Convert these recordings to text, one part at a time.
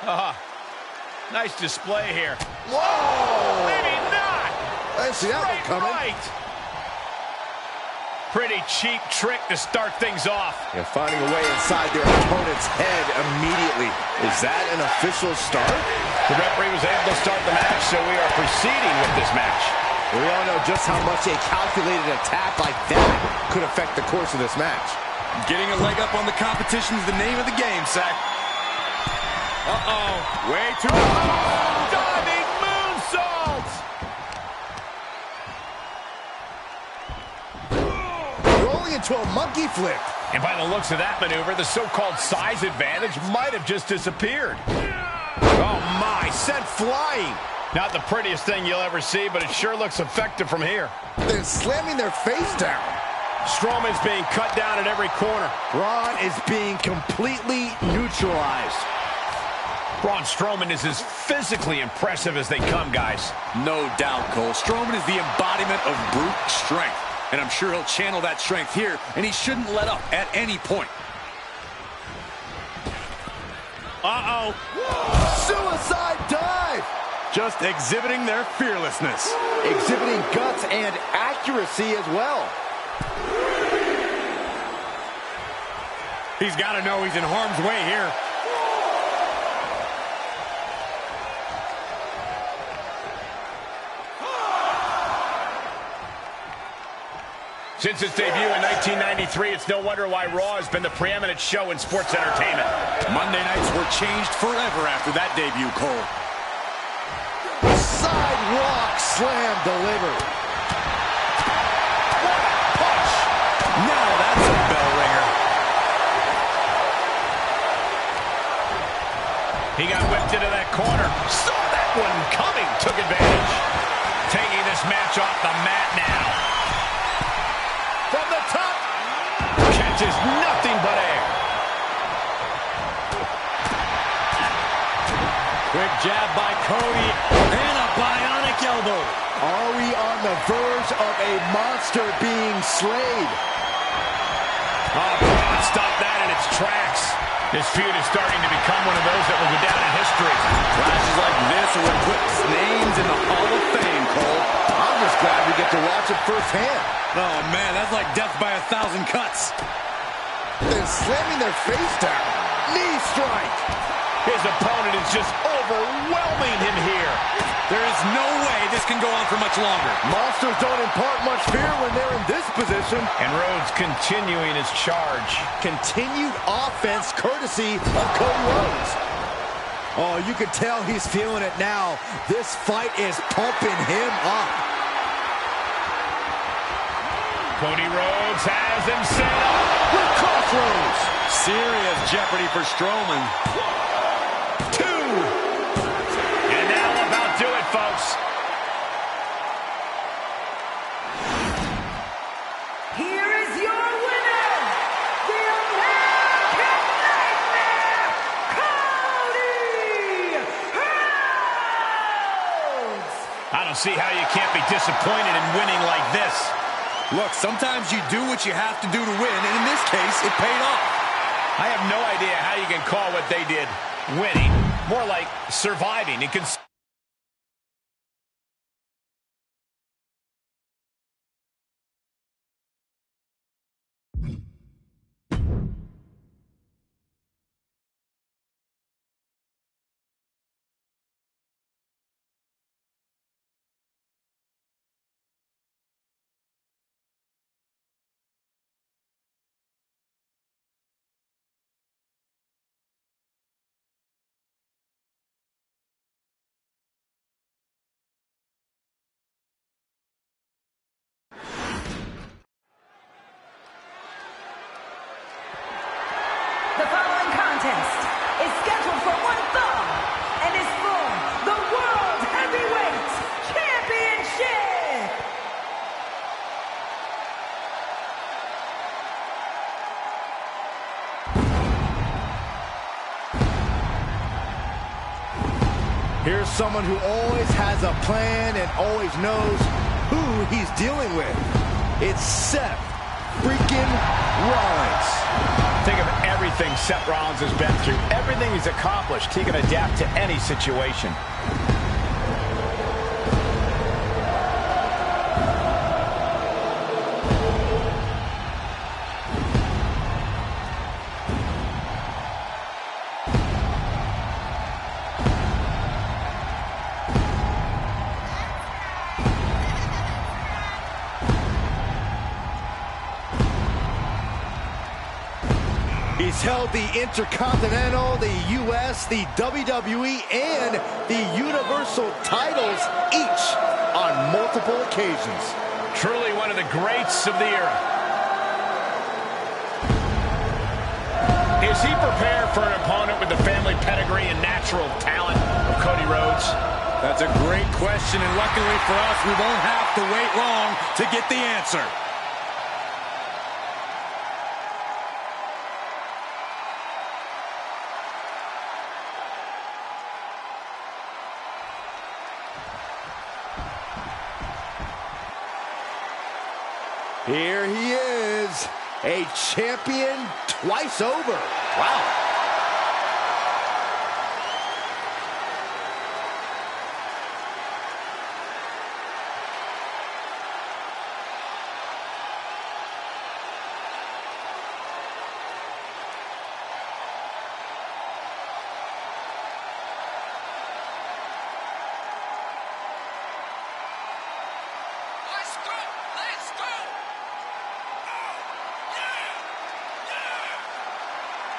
Nice display here. Whoa! Maybe not. I see that one coming. Right. Pretty cheap trick to start things off. Yeah, finding a way inside their opponent's head immediately. Is that an official start? The referee was able to start the match, so we are proceeding with this match. We all know just how much a calculated attack like that could affect the course of this match. Getting a leg up on the competition is the name of the game, Sack. Way too... Diving moonsault! Rolling into a monkey flip. And by the looks of that maneuver, the so-called size advantage might have just disappeared. Oh my, sent flying. Not the prettiest thing you'll ever see, but it sure looks effective from here. They're slamming their face down. Strowman's being cut down at every corner. Braun is being completely neutralized. Braun Strowman is as physically impressive as they come, guys. No doubt, Cole. Strowman is the embodiment of brute strength. And I'm sure he'll channel that strength here, and he shouldn't let up at any point. Suicide dive! Just exhibiting their fearlessness. Exhibiting guts and accuracy as well. He's got to know he's in harm's way here. Since its debut in 1993, it's no wonder why Raw has been the preeminent show in sports entertainment. Monday nights were changed forever after that debut, Cole. Sidewalk slam delivered. What a punch! Now that's a bell ringer. He got whipped into that corner. Saw that one coming. Took advantage. Taking this match off the mat now. From the top. Catches nothing but air. Quick jab by Cody. And a bionic elbow. Are we on the verge of a monster being slayed? Oh, Braun stopped that in its tracks. This feud is starting to become one of those that will go down in history. Flashes like this will put names in the Hall of Fame, Cole. I'm just glad we get to watch it firsthand. Oh, man, that's like death by 1,000 cuts. They're slamming their face down. Knee strike. His opponent is just overwhelming him here. There is no way this can go on for much longer. Monsters don't impart much fear when they're in this position. And Rhodes continuing his charge. Continued offense courtesy of Cody Rhodes. Oh, you can tell he's feeling it now. This fight is pumping him up. Cody Rhodes has him set up with crossroads. Serious jeopardy for Strowman. 2. And that'll about do it, folks. Here is your winner, the American Nightmare, Cody Rhodes! I don't see how you can't be disappointed in winning like this. Look, sometimes you do what you have to do to win, and in this case, it paid off. I have no idea how you can call what they did winning. More like surviving. It can... The following contest is scheduled for one fall and is for the World Heavyweight Championship. Here's someone who always has a plan and always knows who he's dealing with. It's Seth freaking Rollins. Think of everything everything Seth Rollins has been through, everything he's accomplished, he can adapt to any situation. He's held the Intercontinental, the US, the WWE, and the Universal titles, each on multiple occasions. Truly one of the greats of the era. Is he prepared for an opponent with the family pedigree and natural talent of Cody Rhodes? That's a great question, and luckily for us, we won't have to wait long to get the answer. Here he is, a champion twice over. Wow.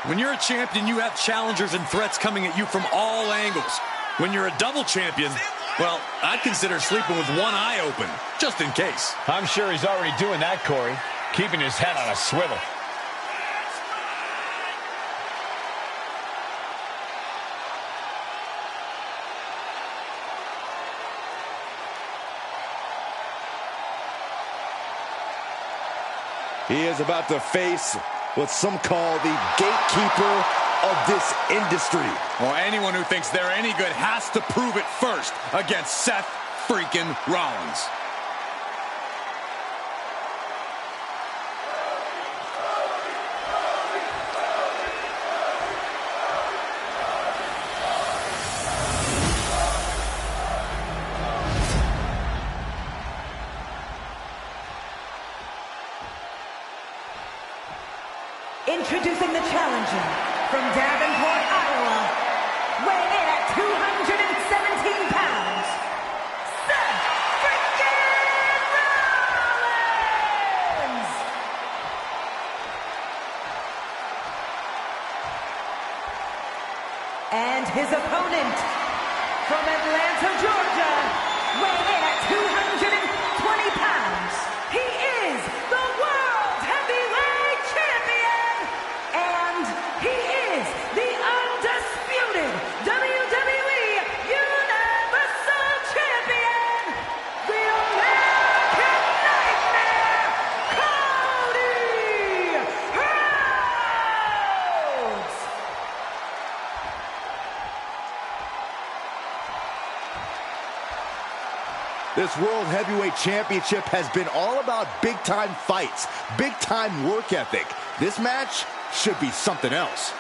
When you're a champion, you have challengers and threats coming at you from all angles. When you're a double champion, well, I'd consider sleeping with one eye open, just in case. I'm sure he's already doing that, Corey, keeping his head on a swivel. He is about to face what some call the gatekeeper of this industry. Well, anyone who thinks they're any good has to prove it first against Seth freaking Rollins. Introducing the challenger from Davenport, Iowa, weighing in at 217 pounds, Seth freaking Rollins! And his opponent from Atlanta, Georgia, weighing in at 220 pounds, he is the World Heavyweight Champion! And he is the undisputed WWE Universal Champion, the American Nightmare, Cody Rhodes! This World Heavyweight Championship has been all about big-time fights, big-time work ethic. This match should be something else.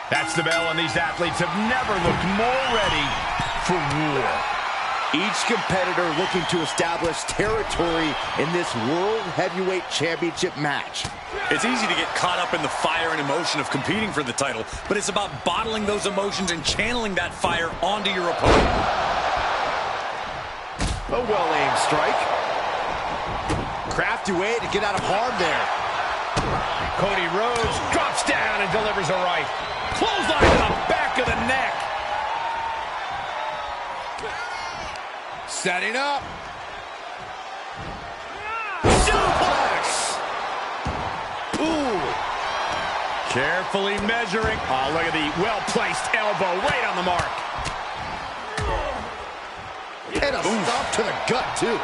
That's the bell, and these athletes have never looked more ready for war. Each competitor looking to establish territory in this World Heavyweight Championship match. It's easy to get caught up in the fire and emotion of competing for the title, but it's about bottling those emotions and channeling that fire onto your opponent. A well-aimed strike. Crafty way to get out of harm there. Cody Rhodes drops down and delivers a right. Clothesline to the back of the neck. Setting up. Suplex. Ooh. Carefully measuring. Oh, look at the well-placed elbow right on the mark. And a stomp to the gut, too.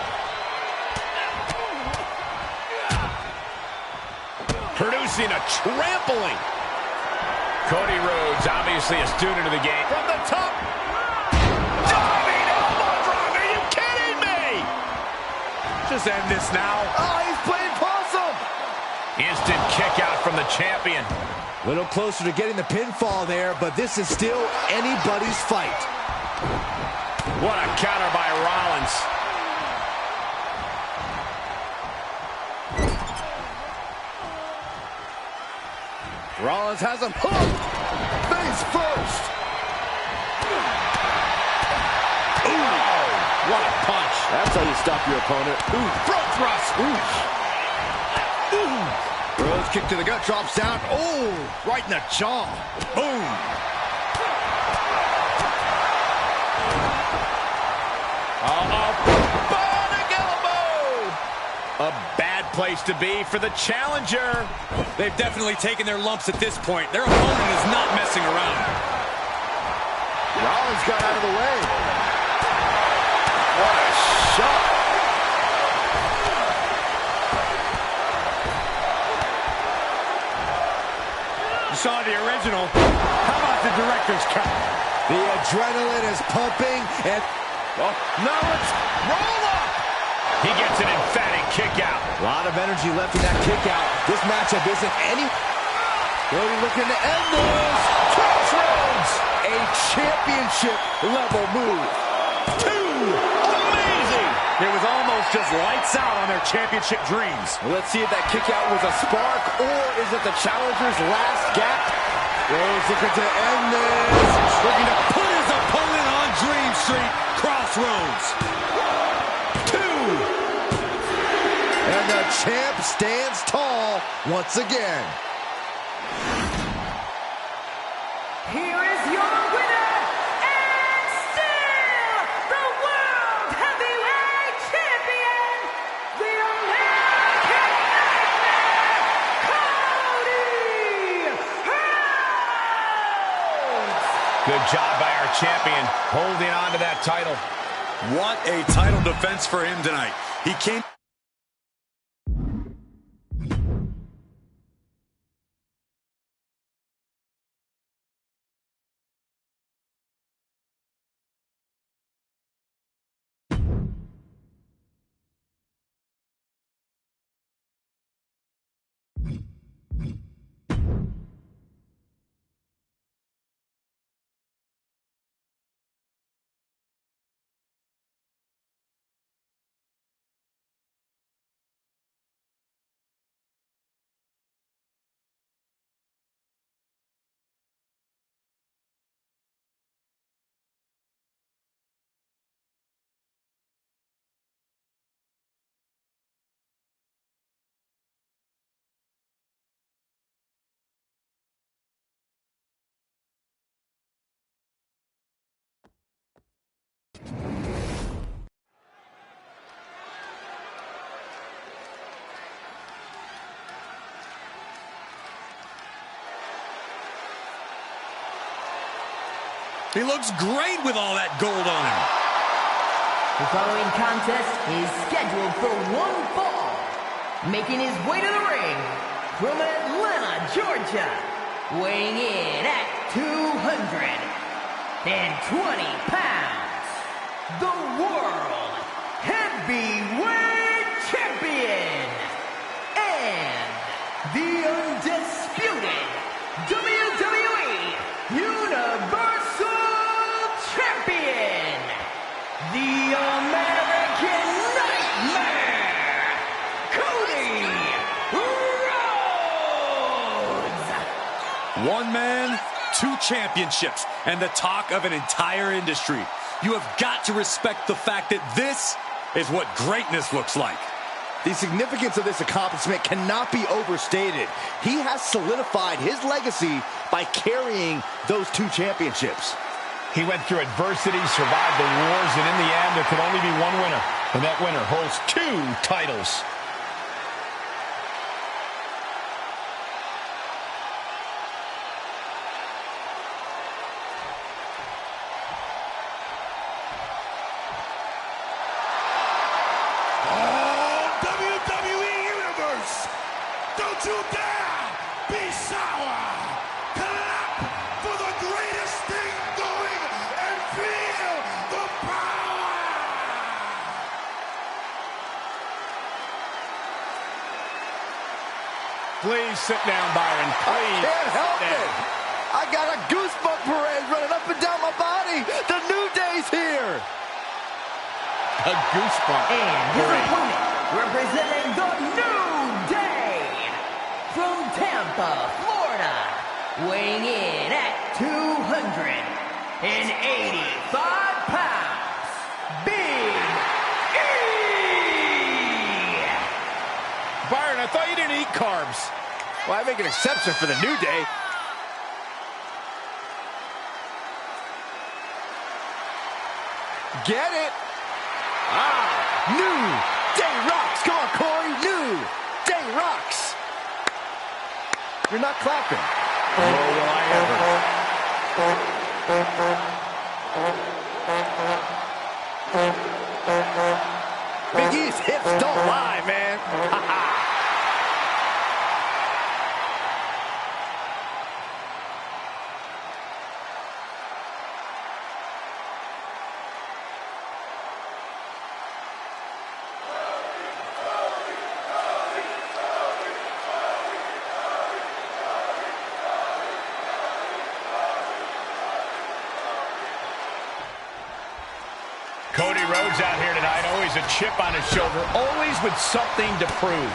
Producing a trampling. Cody Rhodes, obviously a student of the game. From the top. Diving elbow drop. Are you kidding me? Just end this now. Oh, he's playing possum. Instant kick out from the champion. A little closer to getting the pinfall there, but this is still anybody's fight. What a counter by Rollins. Rollins has him hooked. Face first. Ooh, what a punch. That's how you stop your opponent. Ooh, front thrust. Ooh. Rhodes kick to the gut, drops down. Oh, right in the jaw. Boom. Bionic elbow. A bad place to be for the challenger. They've definitely taken their lumps at this point. Their opponent is not messing around. Rollins got out of the way. What a shot. You saw the original. How about the director's cut? The adrenaline is pumping, and Now it's roll up. He gets an emphatic kick out. a lot of energy left in that kick out. This matchup isn't any... Cody looking to end this. Catchups! A championship level move. Amazing. It was almost just lights out on their championship dreams. Well, let's see if that kick out was a spark, or is it the challenger's last gap? Rhodes looking to end this. Looking to put his opponent on Dream Street. Crossroads. And the champ stands tall once again. Here is your winner, and still the World Heavyweight Champion, the American Nightmare, Cody Rhodes! Good job by our champion holding on to that title. What a title defense for him tonight. He came... He looks great with all that gold on him. The following contest is scheduled for one fall. Making his way to the ring from Atlanta, Georgia, weighing in at 220 pounds, the World Heavyweight Champion and the undisputed WWE Universal Champion, the American Nightmare, Cody Rhodes! One man, 2 championships, and the talk of an entire industry. You have got to respect the fact that this is what greatness looks like. The significance of this accomplishment cannot be overstated. He has solidified his legacy by carrying those 2 championships. He went through adversity, survived the wars, and in the end, there could only be one winner. And that winner holds 2 titles. you dare be sour? Clap for the greatest thing going and feel the power! Please sit down, Byron. Please. Can't help sit down. it. I got a goosebump parade running up and down my body. The New Day's here. A goosebump. And his opponent, representing the New Day, from Tampa, Florida, weighing in at 285 pounds, Big E! Byron, I thought you didn't eat carbs. Well, I make an exception for the New Day. Get it? New Day rocks. Come on, Corey. New Day rocks. You're not clapping. Nor will I ever. Big E's hips don't lie, man. Cody Rhodes out here tonight, always a chip on his shoulder, always with something to prove.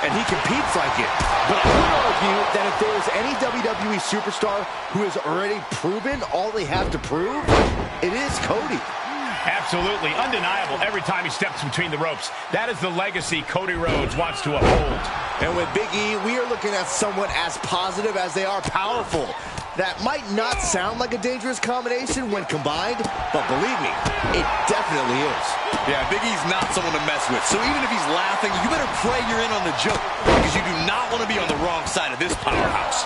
And he competes like it. But I would argue that if there is any WWE superstar who has already proven all they have to prove, it is Cody. Absolutely, undeniable every time he steps between the ropes. That is the legacy Cody Rhodes wants to uphold. And with Big E, we are looking at someone as positive as they are powerful. That might not sound like a dangerous combination when combined, but believe me, it definitely is. Yeah, Big E's not someone to mess with. So even if he's laughing, you better pray you're in on the joke, because you do not want to be on the wrong side of this powerhouse.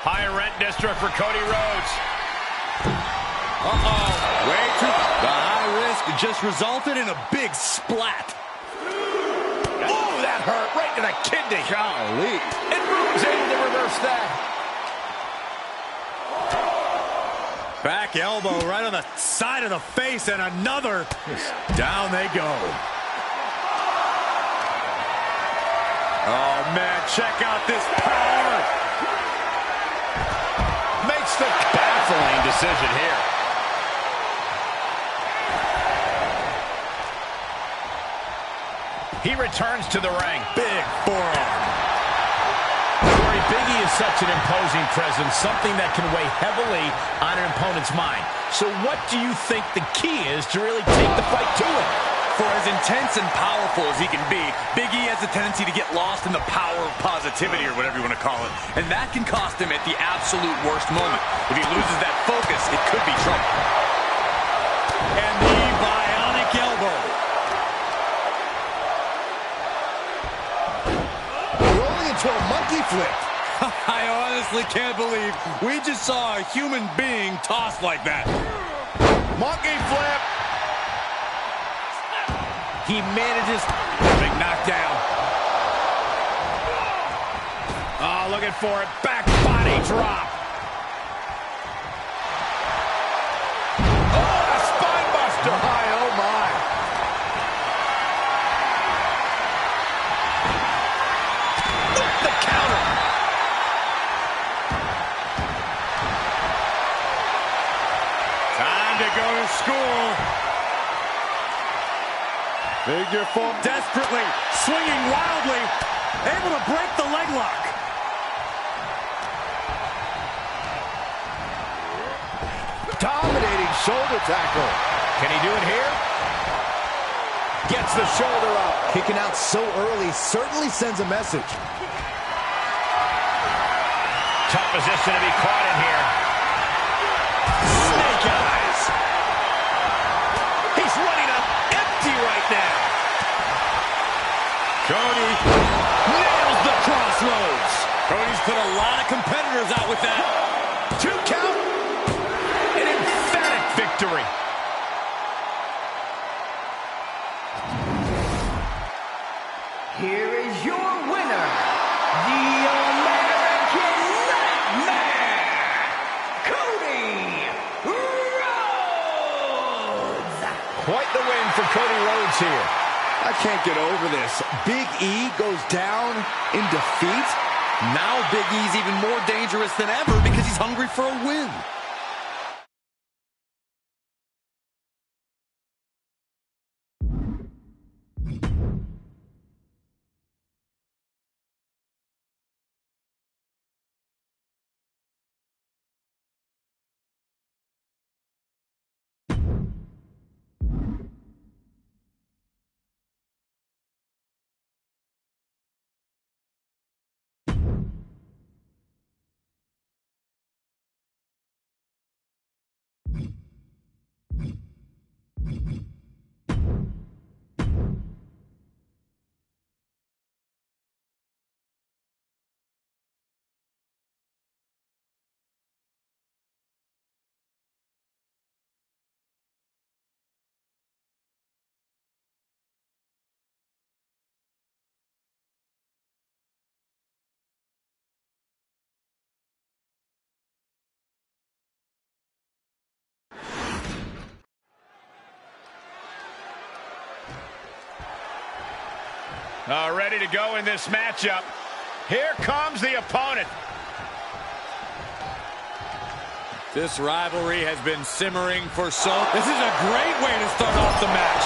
High rent district for Cody Rhodes. Uh-oh. Way too... The high risk just resulted in a big splat. Oh, that hurt right to the kidney. Golly. And Rhodes able to reverse that. Back elbow right on the side of the face, and another. Down they go. Oh, man, check out this power. Makes the baffling decision here. He returns to the ring. Big forearm. Corey, Big E is such an imposing presence, something that can weigh heavily on an opponent's mind. So what do you think the key is to really take the fight to him? For as intense and powerful as he can be, Big E has a tendency to get lost in the power of positivity, or whatever you want to call it. And that can cost him at the absolute worst moment. If he loses that focus, it could be trouble. And the bionic elbow. Rolling into a monkey flip. I honestly can't believe we just saw a human being tossed like that. Monkey flip. He manages big knockdown. Oh, looking for it. Back body drop. Oh, a spine buster. My, oh my. The counter. Time to go to school. Figure four. Desperately, swinging wildly, able to break the leg lock. Dominating shoulder tackle. Can he do it here? Gets the shoulder up. Kicking out so early certainly sends a message. Tough position to be caught in here. Snake eyes. He's running up empty right now. Cody nails the crossroads. Cody's put a lot of competitors out with that. 2 count. An emphatic victory. Quite the win for Cody Rhodes here. I can't get over this. Big E goes down in defeat. Now Big E's even more dangerous than ever because he's hungry for a win. Ready to go in this matchup. Here comes the opponent. This rivalry has been simmering for so... This is a great way to start off the match.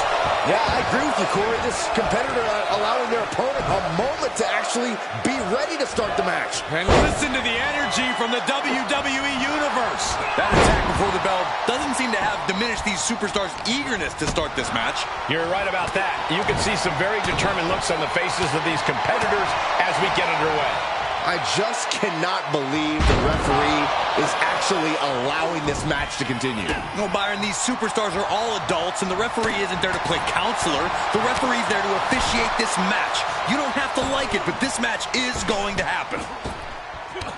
Yeah, I agree with you, Corey. This competitor allowing their opponent a moment to actually be ready to start the match. And listen to the energy from the WWE Universe. That attack before the bell doesn't seem to have diminished these superstars' eagerness to start this match. You're right about that. You can see some very determined looks on the faces of these competitors as we get underway. I just cannot believe the referee is actually allowing this match to continue. No, Byron, these superstars are all adults, and the referee isn't there to play counselor. The referee's there to officiate this match. You don't have to like it, but this match is going to happen.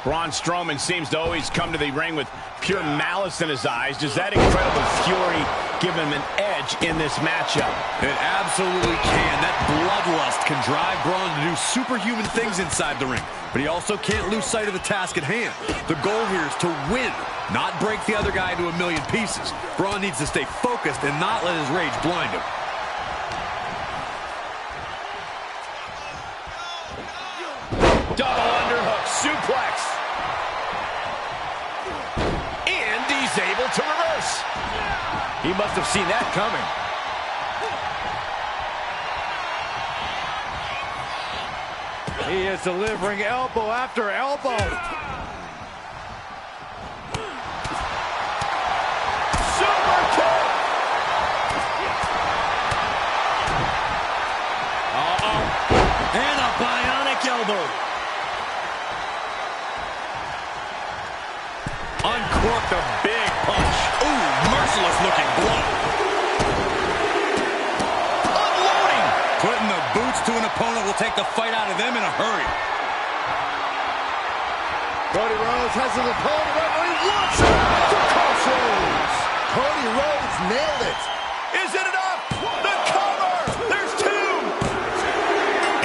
Braun Strowman seems to always come to the ring with pure malice in his eyes. Does that incredible fury give him an edge in this matchup? It absolutely can. That bloodlust can drive Braun to do superhuman things inside the ring. But he also can't lose sight of the task at hand. The goal here is to win, not break the other guy into a million pieces. Braun needs to stay focused and not let his rage blind him. Double underhook suplex. And he's able to reverse. He must have seen that coming. He is delivering elbow after elbow. Super kick. And a bionic elbow. Uncorked a big punch. Ooh, merciless looking blow. Unloading. Putting the boots to an opponent will take the fight out of them in a hurry. Cody Rhodes has his opponent. Referee looks at the crossroads. Cody Rhodes nailed it. Is it enough? The cover. There's two.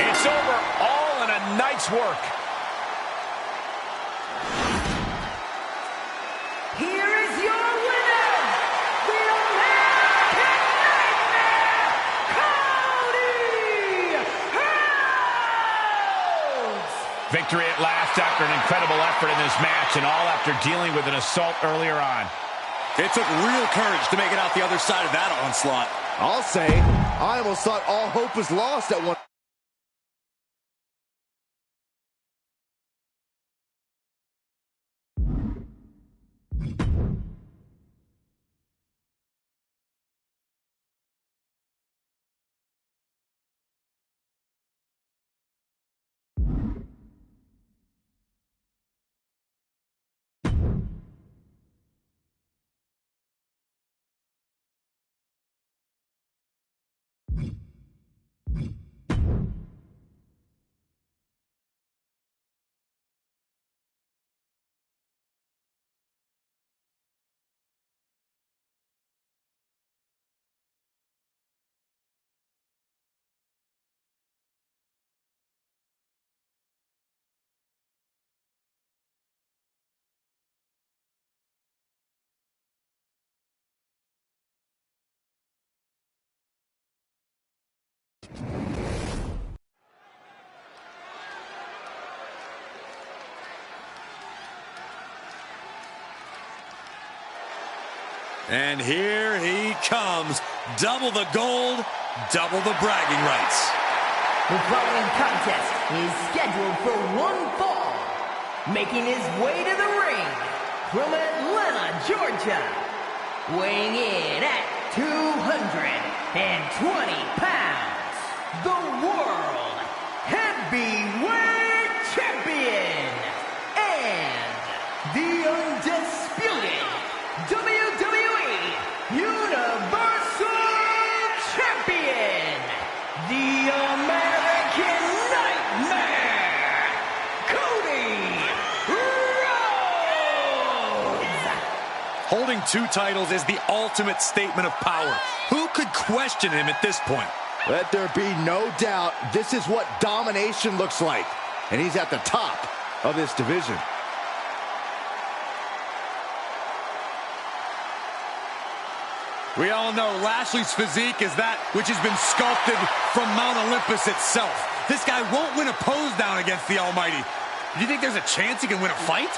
It's over. All in a night's work. Here is your winner, the American Nightmare, Cody Rhodes! Victory at last after an incredible effort in this match, and all after dealing with an assault earlier on. It took real courage to make it out the other side of that onslaught. I'll say, I almost thought all hope was lost at one. And here he comes. Double the gold, double the bragging rights. The following contest is scheduled for one fall. Making his way to the ring from Atlanta, Georgia. Weighing in at 220 pounds. The World Heavyweight Champion. And the undisputed WWE Universal Champion, the American Nightmare, Cody Rhodes. Holding two titles is the ultimate statement of power. Who could question him at this point? Let there be no doubt, this is what domination looks like. And he's at the top of this division. We all know Lashley's physique is that which has been sculpted from Mount Olympus itself. This guy won't win a pose down against the Almighty. Do you think there's a chance he can win a fight?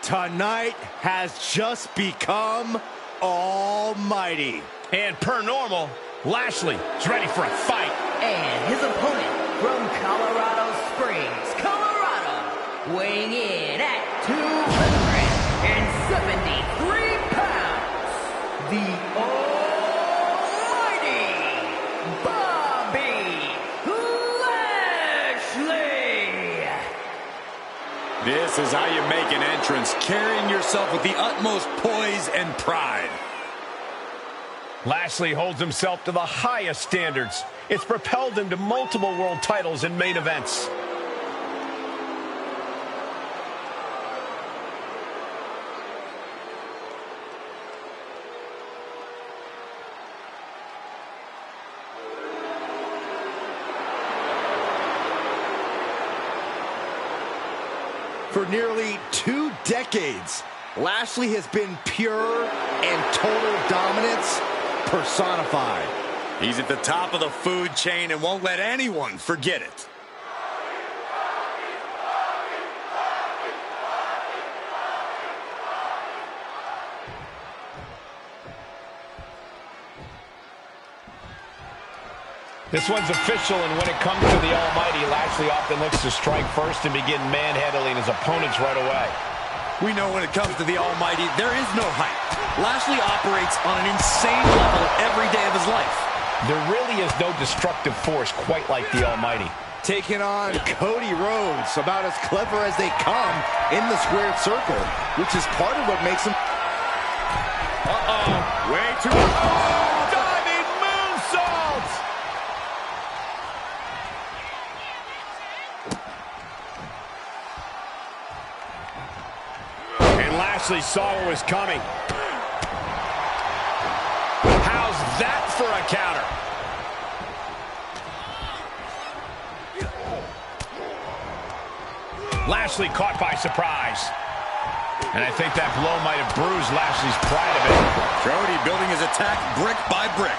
Tonight has just become almighty. And per normal, Lashley is ready for a fight. And his opponent from Colorado Springs, Colorado, weighing in at 273 pounds, the almighty Bobby Lashley. This is how you make an entrance, carrying yourself with the utmost poise and pride. Lashley holds himself to the highest standards. It's propelled him to multiple world titles and main events. For nearly 2 decades, Lashley has been pure and total dominance personified. He's at the top of the food chain and won't let anyone forget it. This one's official, and when it comes to the Almighty, Lashley often looks to strike first and begin manhandling his opponents right away. We know when it comes to the Almighty, there is no hype. Lashley operates on an insane level every day of his life. There really is no destructive force quite like the Almighty. Taking on Cody Rhodes, about as clever as they come in the squared circle, which is part of what makes him... Way too... Diving moonsault! And Lashley saw what was coming. How's that for a counter? Lashley caught by surprise. And I think that blow might have bruised Lashley's pride a bit. Cody building his attack brick by brick.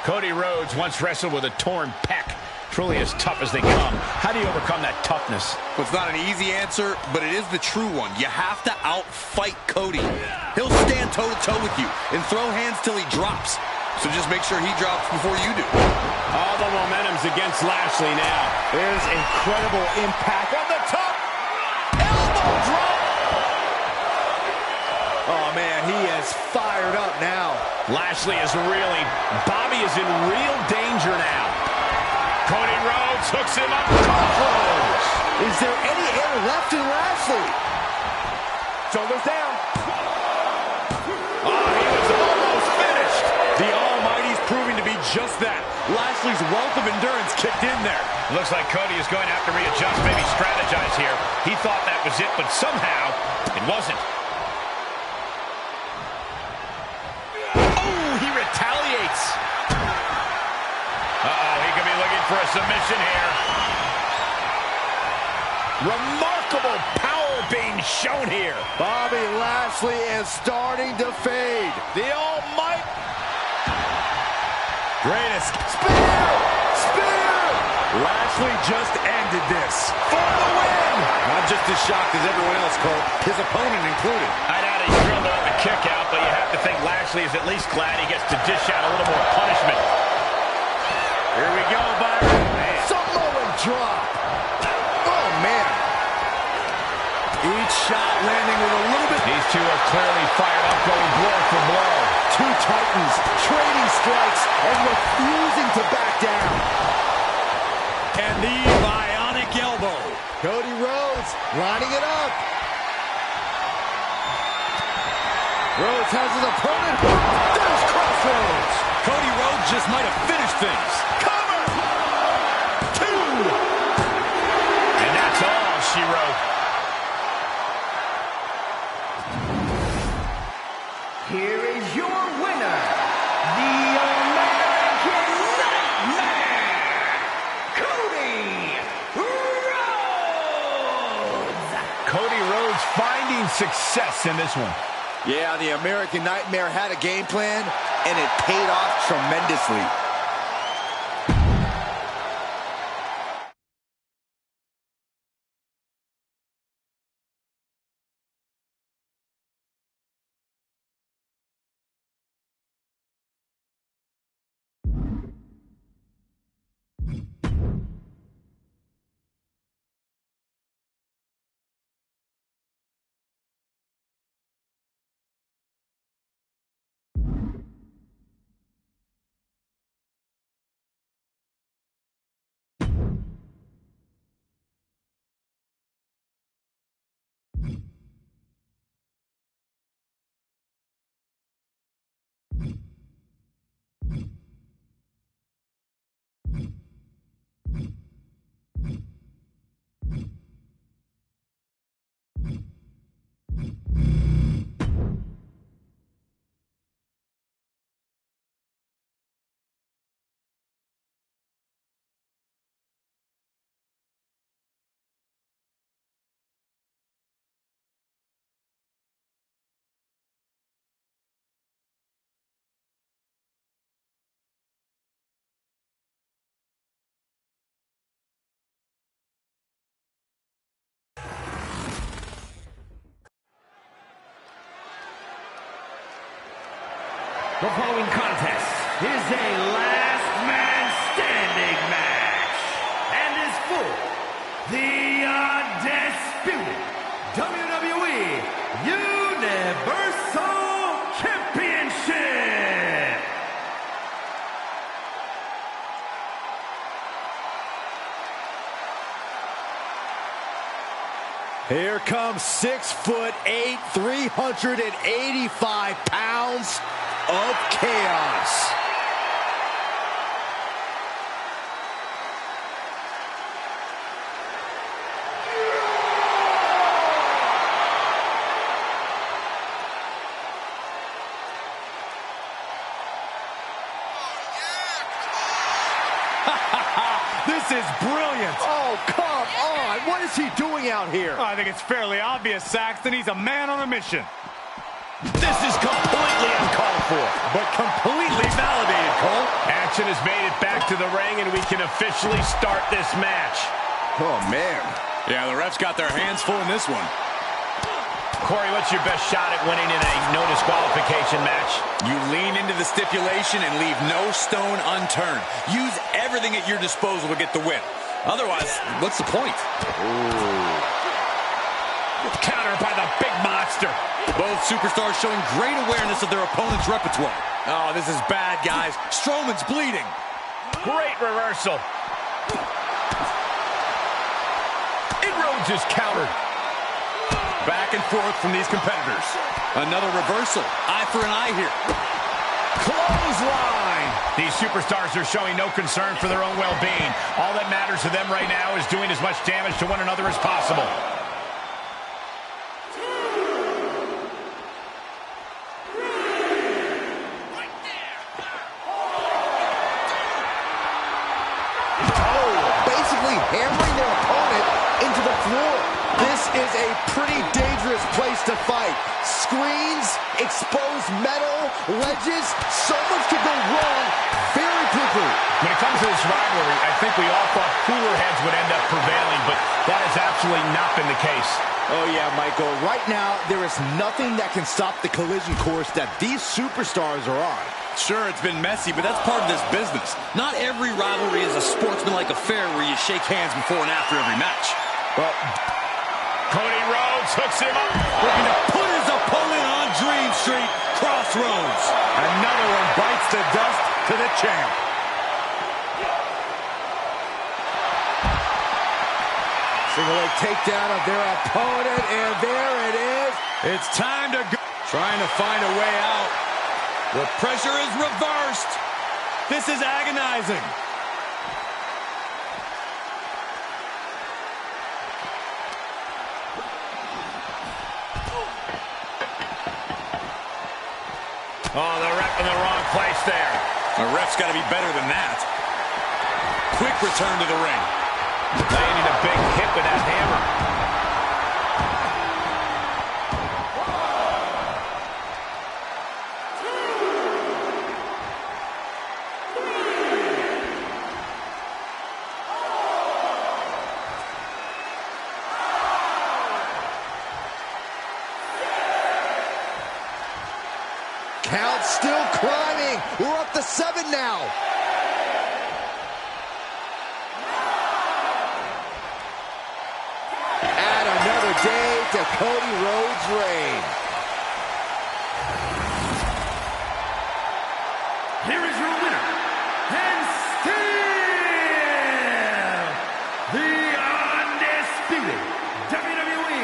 Cody Rhodes once wrestled with a torn pec. Truly as tough as they come. How do you overcome that toughness? Well, it's not an easy answer, but it is the true one. You have to outfight Cody. He'll stand toe-to-toe with you and throw hands till he drops. So just make sure he drops before you do. All the momentum's against Lashley now. There's incredible impact on the top. Elbow drop. Oh, man, he is fired up now. Lashley is reeling. Bobby is in real danger now. Cody Rhodes hooks him up. Close. Is there any air left in Lashley? Shoulders down. Oh, he was almost finished. The Almighty's proving to be just that. Lashley's wealth of endurance kicked in there. Looks like Cody is going to have to readjust, maybe strategize here. He thought that was it, but somehow it wasn't. Oh, he retaliates. Uh-oh, he could be looking for a submission here. Remarkable power being shown here. Bobby Lashley is starting to fade. The Almighty. Greatest. Spear! Spear! Lashley just ended this for the win. Not just as shocked as everyone else, Cole. His opponent included. I doubt he drilled off a kick out, but you have to think Lashley is at least glad he gets to dish out a little more punishment. Here we go, Byron. Samoan drop. Oh, man. Each shot landing with a little bit. These two are clearly fired up, going blow for blow. Two titans trading strikes and refusing to back down. And the bionic elbow. Cody Rhodes lining it up. Rhodes has his opponent. There's Crossroads. Cody Rhodes just might have finished things. Cover! Two! And that's all she wrote. Here is your winner, the American Nightmare, Cody Rhodes! Cody Rhodes finding success in this one. Yeah, the American Nightmare had a game plan, and it paid off tremendously. The following contest is a last man standing match and is for the undisputed WWE Universal Championship. Here comes 6'8", 385 pounds of chaos. This is brilliant. Oh, come on. What is he doing out here? I think it's fairly obvious, Saxton. He's a man on a mission. This is completely uncalled for, but completely validated, Cole. Action has made it back to the ring, and we can officially start this match. Oh, man. Yeah, the refs got their hands full in this one. Corey, what's your best shot at winning in a no disqualification match? You lean into the stipulation and leave no stone unturned. Use everything at your disposal to get the win. Otherwise, what's the point? Countered by the big monster. Both superstars showing great awareness of their opponent's repertoire. Oh, this is bad, guys. Strowman's bleeding. Great reversal. And Rhodes is countered. Back and forth from these competitors. Another reversal. Eye for an eye here. Clothesline. These superstars are showing no concern for their own well-being. All that matters to them right now is doing as much damage to one another as possible. Hammering their opponent into the floor. This is a pretty dangerous place to fight. Screens, exposed metal, ledges, so much could go wrong very terms of this rivalry, I think we all thought cooler heads would end up prevailing, but that has absolutely not been the case. Oh, yeah, Michael. Right now, there is nothing that can stop the collision course that these superstars are on. Sure, it's been messy, but that's part of this business. Not every rivalry is a sportsmanlike affair where you shake hands before and after every match. Well, Cody Rhodes hooks him up. Looking to put his opponent on Dream Street Crossroads. Another one bites the dust to the champ. Single leg takedown of their opponent, and there it is. It's time to go. Trying to find a way out. The pressure is reversed. This is agonizing. Oh, the ref in the wrong place there. The ref's got to be better than that. Quick return to the ring. Landing a big hit with that hammer. Count still climbing. We're up to 7 now. Add another day to Cody Rhodes' reign. Here is your winner, and still the undisputed WWE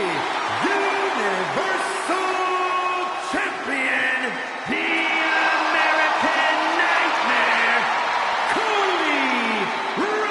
Universal Champion, the American Nightmare, Cody Rhodes.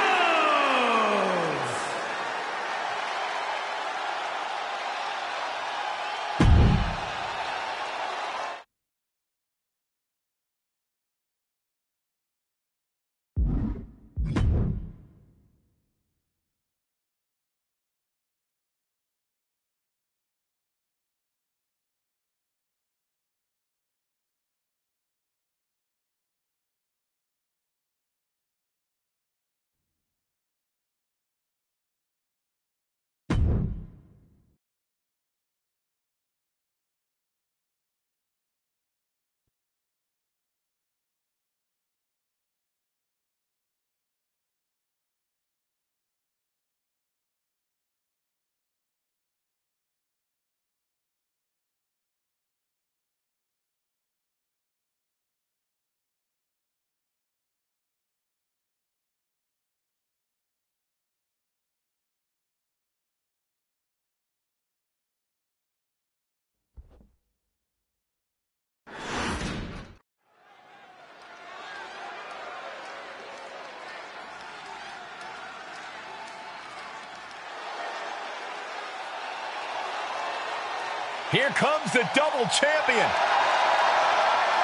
Here comes the double champion.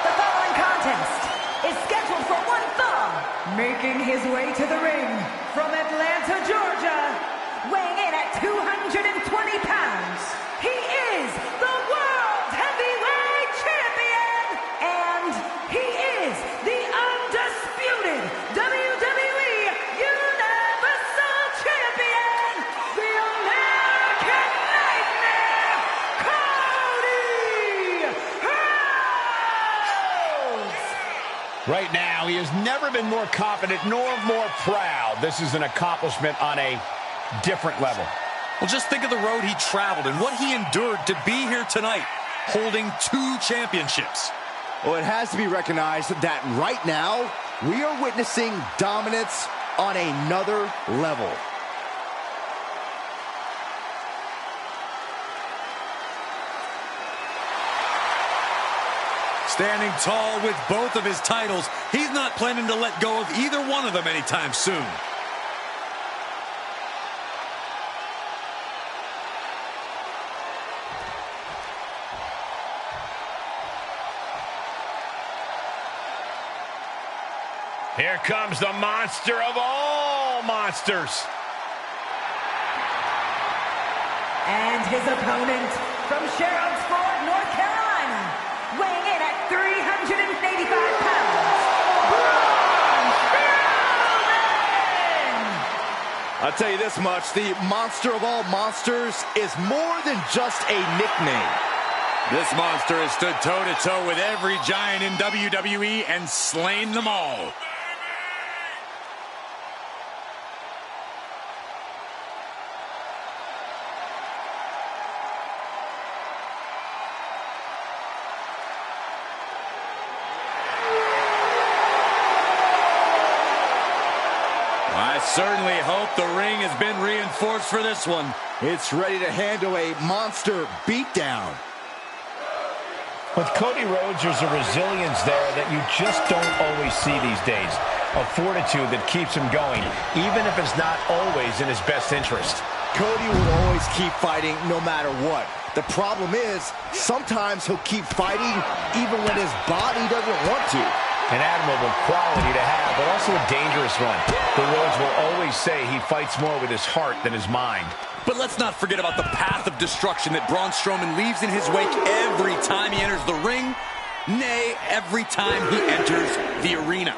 The following contest is scheduled for one fall. Making his way to the ring from Atlanta, Georgia, weighing in at 220 pounds. He is the World Heavyweight Champion, and he is the undisputed WWE Universal Champion, the American Nightmare, Cody Rhodes! Right now, he has never been more confident nor more proud. This is an accomplishment on a different level. Well, just think of the road he traveled and what he endured to be here tonight, holding 2 championships. Well, it has to be recognized that right now, we are witnessing dominance on another level. Standing tall with both of his titles, he's not planning to let go of either one of them anytime soon. Here comes the monster of all monsters. And his opponent from Sherrodsport, North Carolina, weighing in at 385 pounds, Braun Strowman! I'll tell you this much, the monster of all monsters is more than just a nickname. This monster has stood toe-to-toe with every giant in WWE and slain them all. I certainly hope the ring has been reinforced for this one. It's ready to handle a monster beatdown. With Cody Rhodes, there's a resilience there that you just don't always see these days. A fortitude that keeps him going, even if it's not always in his best interest. Cody will always keep fighting no matter what. The problem is, sometimes he'll keep fighting even when his body doesn't want to. An admirable quality to have, but also a dangerous one. The Rhodes will always say he fights more with his heart than his mind. But let's not forget about the path of destruction that Braun Strowman leaves in his wake every time he enters the ring, nay, every time he enters the arena.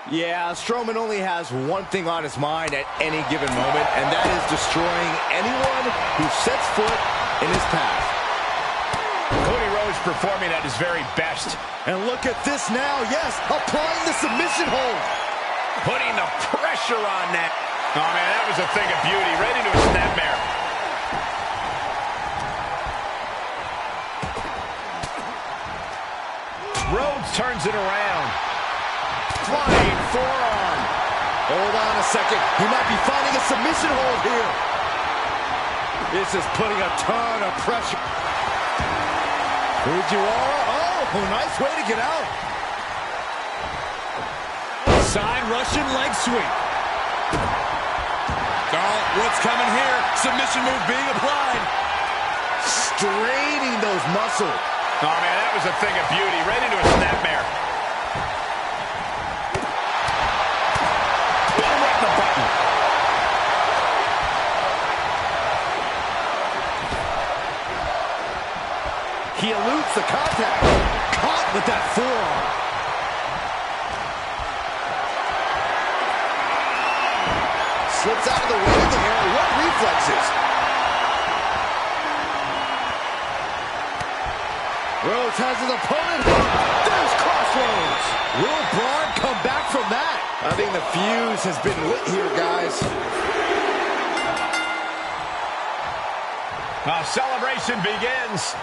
Yeah, Strowman only has one thing on his mind at any given moment, and that is destroying anyone who sets foot in his path. Cody Rhodes performing at his very best. And look at this now, yes, applying the submission hold. Putting the pressure on that. Oh, man, that was a thing of beauty, right into a snapmare. Rhodes turns it around. Flying forearm. Hold on a second. He might be finding a submission hold here. This is putting a ton of pressure. Oh, nice way to get out. Side Russian leg sweep. Oh, what's coming here? Submission move being applied. Straining those muscles. Oh, man, that was a thing of beauty, right into a snapmare. Right in the button. He eludes the contact. Caught with that forearm. Slips out of the way there. What reflexes? Rhodes has his opponent. There's Crossroads. Will Braun come back from that? I think the fuse has been lit here, guys. Now celebration begins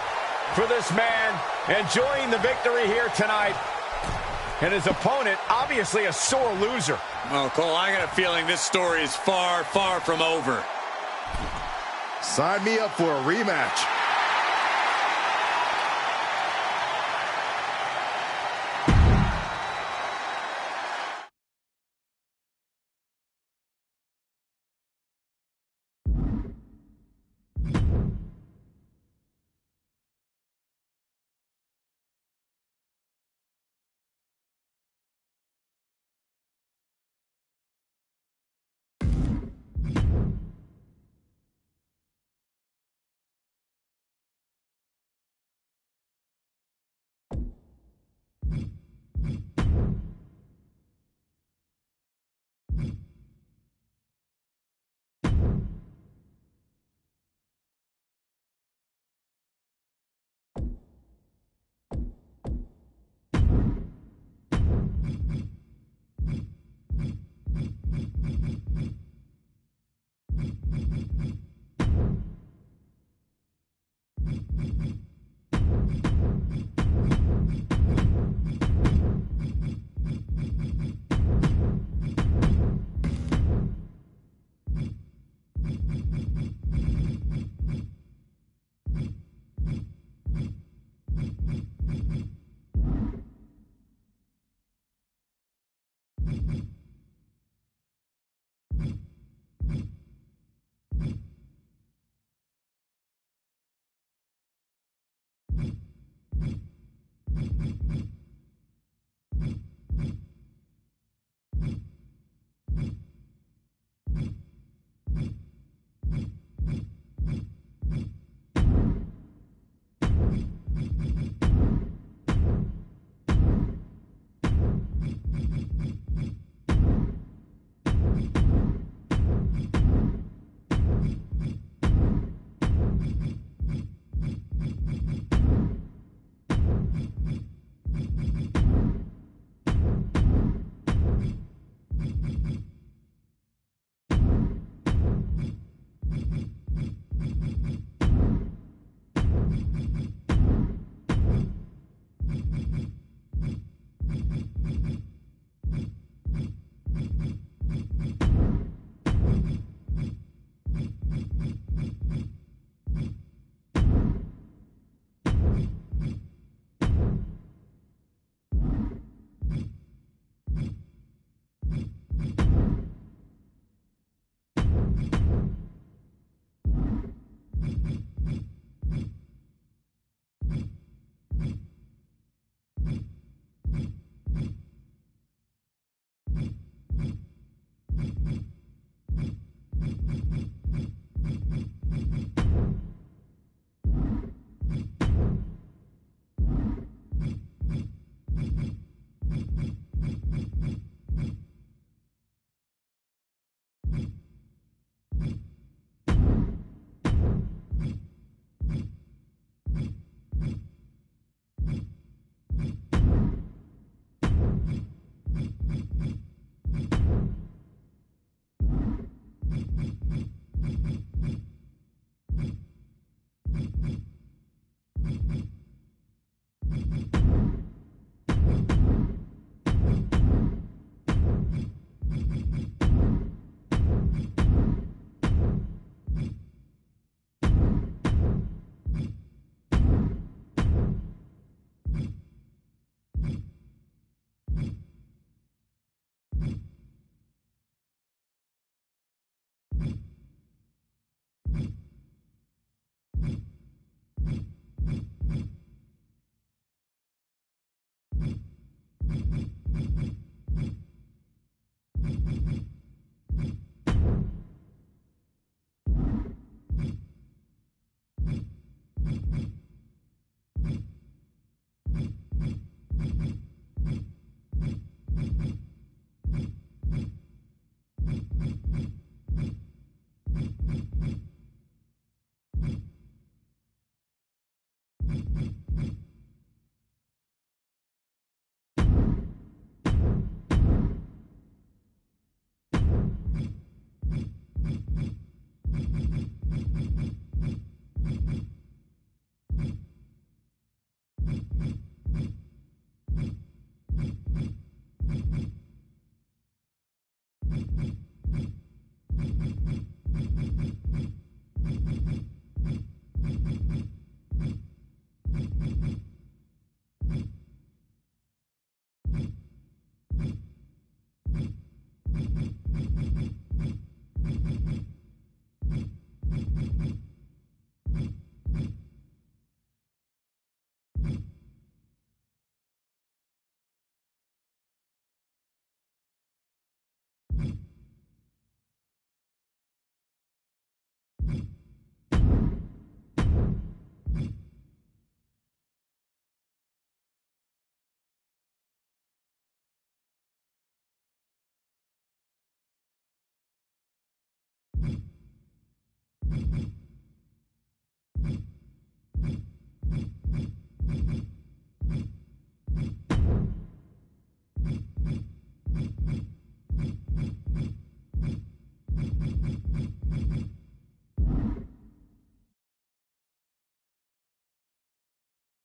for this man, enjoying the victory here tonight. And his opponent, obviously a sore loser. Well, Cole, I got a feeling this story is far, far from over. Sign me up for a rematch.